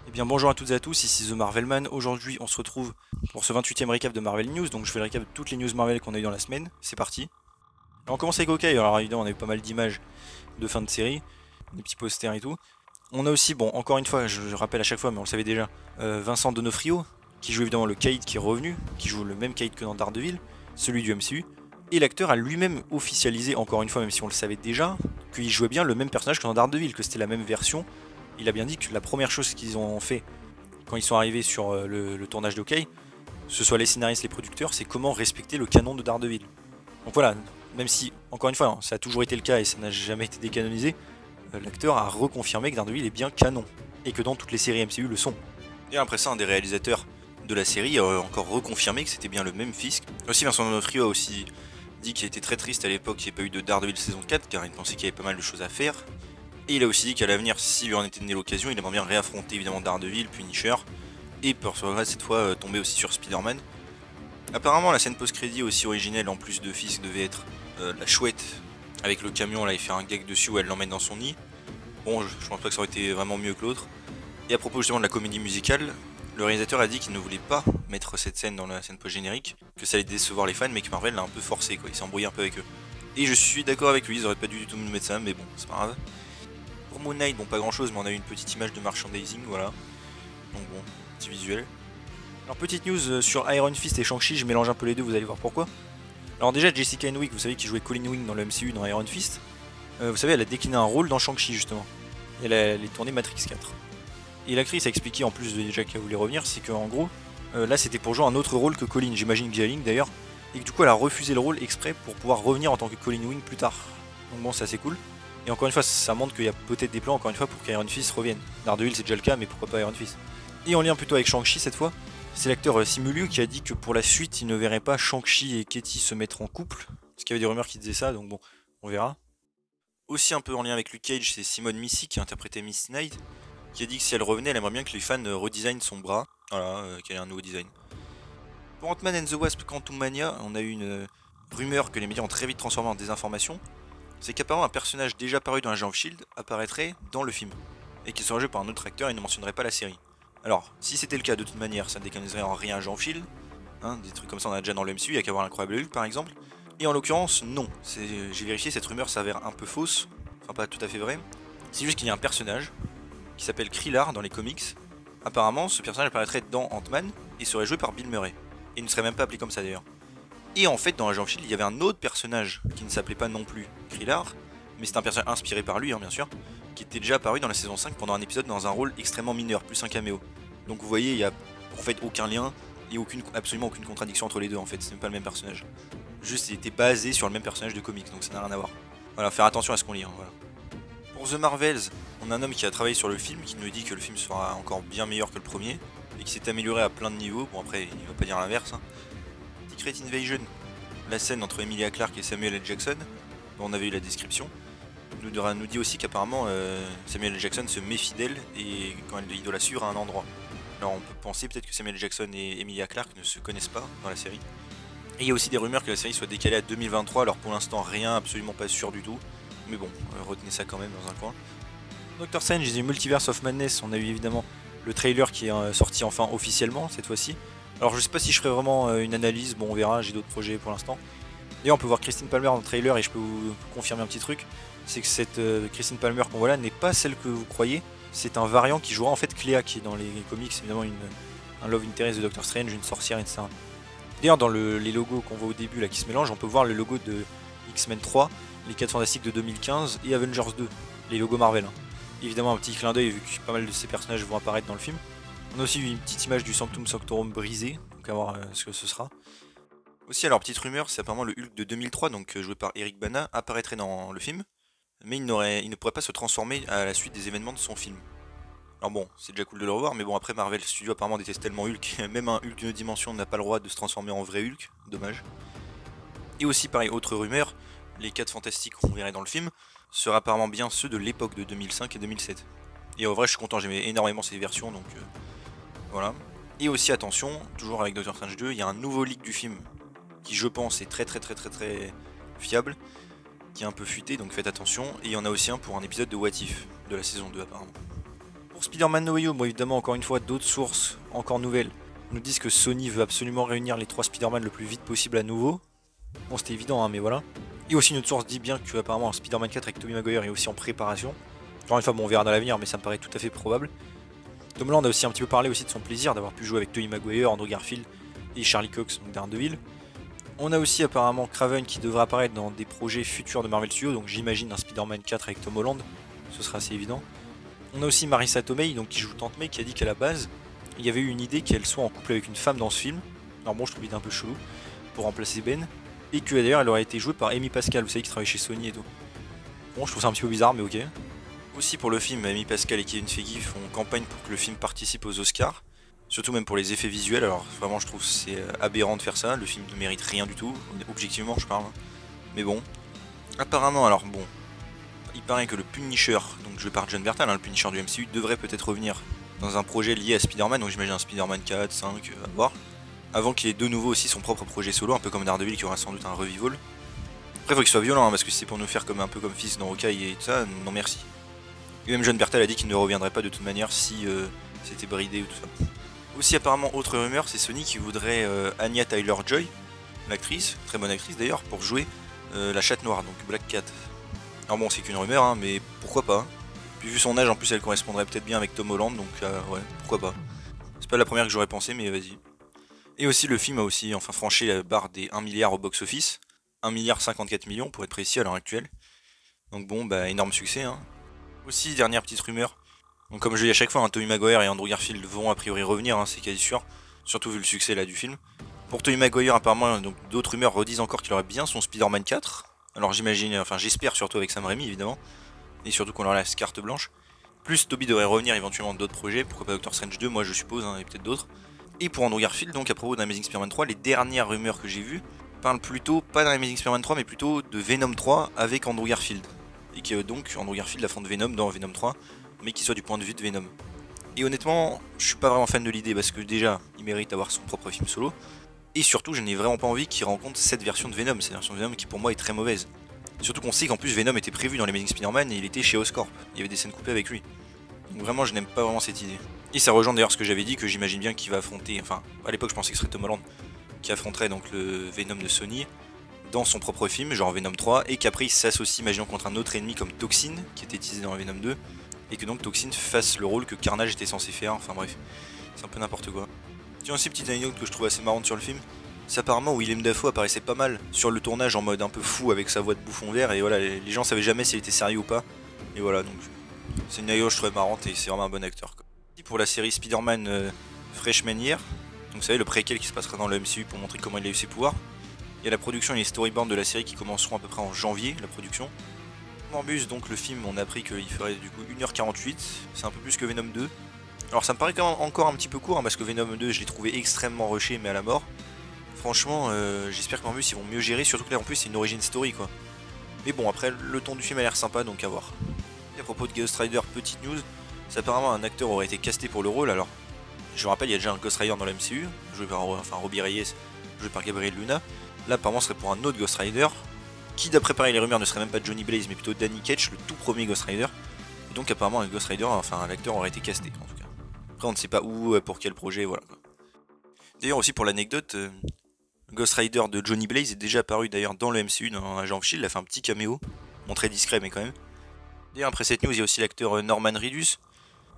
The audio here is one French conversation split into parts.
Eh bien bonjour à toutes et à tous, ici The Marvelman. Aujourd'hui on se retrouve pour ce 28e récap de Marvel News. Donc je fais le récap de toutes les news Marvel qu'on a eu dans la semaine. C'est parti. Alors on commence avec Hawkeye. Alors évidemment on a eu pas mal d'images de fin de série, des petits posters et tout. On a aussi, bon encore une fois, je rappelle à chaque fois mais on le savait déjà, Vincent D'Onofrio, qui joue évidemment le Cade qui est revenu, qui joue le même Cade que dans Daredevil, celui du MCU. Et l'acteur a lui-même officialisé, encore une fois même si on le savait déjà, qu'il jouait bien le même personnage que dans Daredevil, que c'était la même version. Il a bien dit que la première chose qu'ils ont fait quand ils sont arrivés sur le tournage de Hawkeye, ce soit les scénaristes, les producteurs, c'est comment respecter le canon de Daredevil. Donc voilà, même si, encore une fois, ça a toujours été le cas et ça n'a jamais été décanonisé, l'acteur a reconfirmé que Daredevil est bien canon, et que dans toutes les séries MCU le sont. Et après ça, un des réalisateurs de la série a encore reconfirmé que c'était bien le même Fisk. Aussi, Vincent D'Onofrio a aussi dit qu'il était très triste à l'époque qu'il n'y ait pas eu de Daredevil saison 4, car il pensait qu'il y avait pas mal de choses à faire. Et il a aussi dit qu'à l'avenir, s'il lui en était donné l'occasion, il aimerait bien réaffronter évidemment Daredevil, Punisher, et pourrait cette fois tomber aussi sur Spider-Man. Apparemment, la scène post-crédit aussi originelle, en plus de Fisk, devait être la chouette avec le camion, là il fait un gag dessus où elle l'emmène dans son nid. Bon, je pense pas que ça aurait été vraiment mieux que l'autre. Et à propos justement de la comédie musicale, le réalisateur a dit qu'il ne voulait pas mettre cette scène dans la scène post-générique, que ça allait décevoir les fans, mais que Marvel l'a un peu forcé, quoi. Il s'est embrouillé un peu avec eux. Et je suis d'accord avec lui, ils auraient pas dû du tout nous mettre ça, mais bon, c'est pas grave. Pour Moon Knight, bon, pas grand chose, mais on a eu une petite image de merchandising, voilà. Donc bon, petit visuel. Alors, petite news sur Iron Fist et Shang-Chi, je mélange un peu les deux, vous allez voir pourquoi. Alors, déjà, Jessica Henwick, vous savez, qui jouait Colleen Wing dans le MCU dans Iron Fist, vous savez, elle a décliné un rôle dans Shang-Chi, justement. Elle est tournée Matrix 4. Et l'actrice a expliqué, en plus de déjà qu'elle voulait revenir, c'est qu'en gros, là c'était pour jouer un autre rôle que Colleen, j'imagine Xialing d'ailleurs, et que du coup elle a refusé le rôle exprès pour pouvoir revenir en tant que Colleen Wing plus tard. Donc bon, c'est assez cool. Et encore une fois, ça montre qu'il y a peut-être des plans, encore une fois, pour qu'Iron Fist revienne. Daredevil c'est déjà le cas, mais pourquoi pas Iron Fist. Et en lien plutôt avec Shang-Chi cette fois, c'est l'acteur Simu Liu qui a dit que pour la suite, il ne verrait pas Shang-Chi et Katie se mettre en couple, parce qu'il y avait des rumeurs qui disaient ça, donc bon, on verra. Aussi un peu en lien avec Luke Cage, c'est Simone Missy qui a interprété Miss Knight, qui a dit que si elle revenait, elle aimerait bien que les fans redesignent son bras, voilà, qu'elle ait un nouveau design. Pour Ant-Man and the Wasp Quantumania, on a eu une rumeur que les médias ont très vite transformé en désinformation, c'est qu'apparemment un personnage déjà paru dans Agent of Shield apparaîtrait dans le film, et qu'il serait joué par un autre acteur et ne mentionnerait pas la série. Alors, si c'était le cas, de toute manière, ça ne décanoniserait en rien Agent of Shield, hein, des trucs comme ça on a déjà dans le MCU, il n'y a qu'à voir l'incroyable Hulk par exemple, et en l'occurrence, non, j'ai vérifié, cette rumeur s'avère un peu fausse, enfin pas tout à fait vraie, c'est juste qu'il y a un personnage qui s'appelle Krillard dans les comics. Apparemment, ce personnage apparaîtrait dans Ant-Man et serait joué par Bill Murray. Et il ne serait même pas appelé comme ça d'ailleurs. Et en fait, dans Agent of Shield, il y avait un autre personnage qui ne s'appelait pas non plus Krillard, mais c'est un personnage inspiré par lui, hein, bien sûr, qui était déjà apparu dans la saison 5 pendant un épisode dans un rôle extrêmement mineur, plus un caméo. Donc vous voyez, il n'y a en fait aucun lien et absolument aucune contradiction entre les deux en fait, c'est même pas le même personnage. Juste, il était basé sur le même personnage de comics, donc ça n'a rien à voir. Voilà, faire attention à ce qu'on lit, hein, voilà. Pour The Marvels, on a un homme qui a travaillé sur le film, qui nous dit que le film sera encore bien meilleur que le premier, et qui s'est amélioré à plein de niveaux. Bon après, il va pas dire l'inverse. Hein. Secret Invasion, la scène entre Emilia Clarke et Samuel L. Jackson, dont on avait eu la description, nous dit aussi qu'apparemment Samuel L. Jackson se méfie d'elle, et quand il doit la suivre à un endroit. Alors on peut penser peut-être que Samuel L. Jackson et Emilia Clarke ne se connaissent pas dans la série. Et il y a aussi des rumeurs que la série soit décalée à 2023, alors pour l'instant rien, absolument pas sûr du tout. Mais bon, retenez ça quand même dans un coin. Doctor Strange The Multiverse of Madness, on a eu évidemment le trailer qui est sorti enfin officiellement cette fois-ci. Alors je sais pas si je ferai vraiment une analyse, bon on verra, j'ai d'autres projets pour l'instant. D'ailleurs on peut voir Christine Palmer dans le trailer et je peux vous confirmer un petit truc, c'est que cette Christine Palmer qu'on voit là n'est pas celle que vous croyez, c'est un variant qui jouera en fait Clea qui est dans les comics, évidemment un love interest de Doctor Strange, une sorcière, etc. D'ailleurs dans les logos qu'on voit au début là qui se mélangent, on peut voir le logo de X-Men 3, les 4 Fantastiques de 2015 et Avengers 2, les logos Marvel. Hein. Évidemment un petit clin d'œil vu que pas mal de ces personnages vont apparaître dans le film. On a aussi une petite image du Sanctum Sanctorum brisé, donc à voir ce que ce sera. Aussi alors petite rumeur, c'est apparemment le Hulk de 2003, donc joué par Eric Bana, apparaîtrait dans le film, mais il ne pourrait pas se transformer à la suite des événements de son film. Alors bon, c'est déjà cool de le revoir, mais bon après Marvel Studios apparemment déteste tellement Hulk, même un Hulk d'une dimension n'a pas le droit de se transformer en vrai Hulk, dommage. Et aussi pareil, autre rumeur, les 4 fantastiques qu'on verrait dans le film seraient apparemment bien ceux de l'époque de 2005 et 2007. Et en vrai je suis content, j'aimais énormément ces versions, donc voilà. Et aussi attention, toujours avec Doctor Strange 2, il y a un nouveau leak du film qui je pense est très fiable, qui est un peu fuité, donc faites attention. Et il y en a aussi un pour un épisode de What If, de la saison 2 apparemment. Pour Spider-Man No Way Home, bon évidemment encore une fois d'autres sources encore nouvelles nous disent que Sony veut absolument réunir les 3 Spider-Man le plus vite possible à nouveau. Bon c'était évident hein, mais voilà. Et aussi une autre source dit bien que apparemment Spider-Man 4 avec Tobey Maguire est aussi en préparation. Encore une fois bon on verra dans l'avenir mais ça me paraît tout à fait probable. Tom Holland a aussi un petit peu parlé aussi de son plaisir d'avoir pu jouer avec Tobey Maguire, Andrew Garfield et Charlie Cox, donc Daredevil. On a aussi apparemment Kraven qui devrait apparaître dans des projets futurs de Marvel Studios, donc j'imagine un Spider-Man 4 avec Tom Holland, ce sera assez évident. On a aussi Marissa Tomei, donc qui joue Tante May, qui a dit qu'à la base, il y avait eu une idée qu'elle soit en couple avec une femme dans ce film. Alors bon, je trouve l'idée un peu chelou, pour remplacer Ben. Et que d'ailleurs, elle aurait été jouée par Amy Pascal, vous savez, qui travaille chez Sony et tout. Bon, je trouve ça un petit peu bizarre, mais ok. Aussi pour le film, Amy Pascal et Kevin Feige font campagne pour que le film participe aux Oscars. Surtout même pour les effets visuels, alors vraiment je trouve c'est aberrant de faire ça, le film ne mérite rien du tout, objectivement je parle. Mais bon. Apparemment, alors bon, il paraît que le Punisher, donc joué par John Bertal, hein, le Punisher du MCU, devrait peut-être revenir dans un projet lié à Spider-Man, donc j'imagine un Spider-Man 4, 5, à voir. Avant qu'il ait de nouveau aussi son propre projet solo, un peu comme Daredevil qui aura sans doute un revival. Après il faut qu'il soit violent, hein, parce que si c'est pour nous faire comme un peu comme Fils dans Hawkeye et tout ça, non merci. Et même John Bertal a dit qu'il ne reviendrait pas de toute manière si c'était bridé ou tout ça. Aussi apparemment autre rumeur, c'est Sony qui voudrait Anya Taylor-Joy, l'actrice, très bonne actrice d'ailleurs, pour jouer la chatte noire, donc Black Cat. Alors bon c'est qu'une rumeur hein, mais pourquoi pas. Puis vu son âge en plus elle correspondrait peut-être bien avec Tom Holland, donc ouais, pourquoi pas. C'est pas la première que j'aurais pensé mais vas-y. Et aussi le film a aussi enfin franchi la barre des 1 milliard au box-office, 1 milliard 54 millions pour être précis à l'heure actuelle. Donc bon bah énorme succès hein. Aussi dernière petite rumeur. Donc comme je dis à chaque fois, hein, Tobey Maguire et Andrew Garfield vont a priori revenir, hein, c'est quasi sûr, surtout vu le succès là du film. Pour Tobey Maguire apparemment, donc d'autres rumeurs redisent encore qu'il aurait bien son Spider-Man 4. Alors j'imagine, enfin j'espère surtout avec Sam Raimi évidemment, et surtout qu'on leur laisse carte blanche. Plus Tobey devrait revenir éventuellement d'autres projets, pourquoi pas Doctor Strange 2, moi je suppose, hein, et peut-être d'autres. Et pour Andrew Garfield, donc à propos d'Amazing Spider-Man 3, les dernières rumeurs que j'ai vues parlent plutôt, pas d'Amazing Spider-Man 3, mais plutôt de Venom 3 avec Andrew Garfield. Et que donc Andrew Garfield affronte Venom dans Venom 3, mais qui soit du point de vue de Venom. Et honnêtement, je suis pas vraiment fan de l'idée parce que déjà, il mérite d'avoir son propre film solo. Et surtout, je n'ai vraiment pas envie qu'il rencontre cette version de Venom, cette version de Venom qui pour moi est très mauvaise. Surtout qu'on sait qu'en plus Venom était prévu dans les Amazing Spider-Man et il était chez Oscorp. Il y avait des scènes coupées avec lui. Donc vraiment, je n'aime pas vraiment cette idée. Et ça rejoint d'ailleurs ce que j'avais dit, que j'imagine bien qu'il va affronter, enfin, à l'époque je pensais que ce serait Tom Holland qui affronterait donc le Venom de Sony dans son propre film, genre Venom 3, et qu'après il s'associe, imaginons, contre un autre ennemi comme Toxin, qui était utilisé dans Venom 2, et que donc Toxin fasse le rôle que Carnage était censé faire, enfin bref, c'est un peu n'importe quoi. Tiens aussi, petite anecdote que je trouve assez marrante sur le film, c'est apparemment Willem Dafoe apparaissait pas mal sur le tournage en mode un peu fou avec sa voix de bouffon vert, et voilà, les gens savaient jamais s'il était sérieux ou pas, et voilà, donc c'est une anecdote que je trouvais marrante, et c'est vraiment un bon acteur, quoi. Pour la série Spider-Man Freshman Year, donc vous savez, le préquel qui se passera dans le MCU pour montrer comment il a eu ses pouvoirs. Il y a la production et les storyboards de la série qui commenceront à peu près en janvier, la production. Morbius, donc le film, on a appris qu'il ferait du coup 1h48, c'est un peu plus que Venom 2. Alors ça me paraît quand même encore un petit peu court, hein, parce que Venom 2 je l'ai trouvé extrêmement rushé mais à la mort. Franchement, j'espère que Morbius ils vont mieux gérer, surtout que là en plus c'est une origin story quoi. Mais bon, après le ton du film a l'air sympa donc à voir. Et à propos de Ghost Rider, petite news, c'est apparemment un acteur aurait été casté pour le rôle, alors je vous rappelle il y a déjà un Ghost Rider dans la MCU, joué par Robbie Reyes, joué par Gabriel Luna. Là apparemment ce serait pour un autre Ghost Rider, qui d'après pareil les rumeurs ne serait même pas Johnny Blaze mais plutôt Danny Ketch, le tout premier Ghost Rider. Et donc apparemment un Ghost Rider, enfin l'acteur aurait été casté en tout cas. Après on ne sait pas où, pour quel projet, voilà quoi. D'ailleurs aussi pour l'anecdote, Ghost Rider de Johnny Blaze est déjà apparu d'ailleurs dans le MCU, dans Agent of Shield, il a fait un petit caméo, bon très discret mais quand même. D'ailleurs après cette news il y a aussi l'acteur Norman Reedus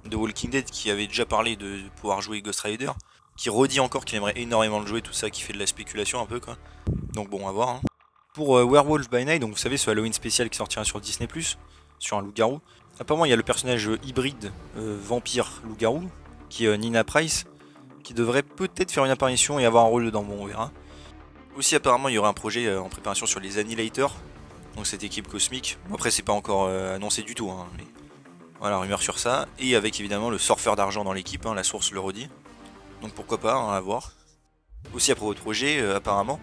de Walking Dead qui avait déjà parlé de pouvoir jouer Ghost Rider, qui redit encore qu'il aimerait énormément le jouer, tout ça, qui fait de la spéculation un peu quoi. Donc bon, à voir. Hein. Pour Werewolf by Night, donc vous savez ce Halloween spécial qui sortira sur Disney+, sur un loup-garou. Apparemment il y a le personnage hybride vampire loup-garou, qui est Nina Price, qui devrait peut-être faire une apparition et avoir un rôle dedans, bon on verra. Aussi apparemment il y aura un projet en préparation sur les Annihilators, donc cette équipe cosmique. Bon, après c'est pas encore annoncé du tout, hein, mais voilà, rumeur sur ça. Et avec évidemment le surfeur d'argent dans l'équipe, hein, la source le redit. Donc pourquoi pas, hein, à voir. Aussi à propos de projet, apparemment,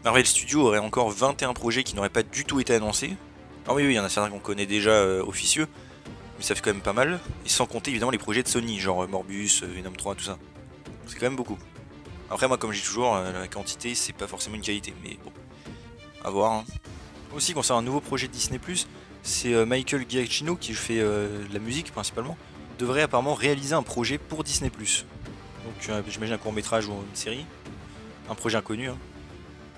Marvel Studios aurait encore 21 projets qui n'auraient pas du tout été annoncés. Alors oui, il y en a certains qu'on connaît déjà officieux, mais ça fait quand même pas mal. Et sans compter évidemment les projets de Sony, genre Morbius, Venom 3, tout ça. C'est quand même beaucoup. Après moi comme je dis toujours, la quantité c'est pas forcément une qualité, mais bon, à voir. Hein. Aussi concernant un nouveau projet de Disney+, c'est Michael Giacchino qui fait de la musique principalement, devrait apparemment réaliser un projet pour Disney+. Donc j'imagine un court-métrage ou une série. Un projet inconnu. Hein.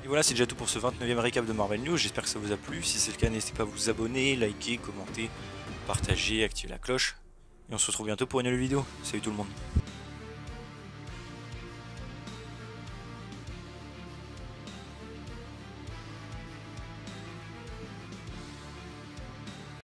Et voilà, c'est déjà tout pour ce 29e récap de Marvel News. J'espère que ça vous a plu. Si c'est le cas, n'hésitez pas à vous abonner, liker, commenter, partager, activer la cloche. Et on se retrouve bientôt pour une nouvelle vidéo. Salut tout le monde.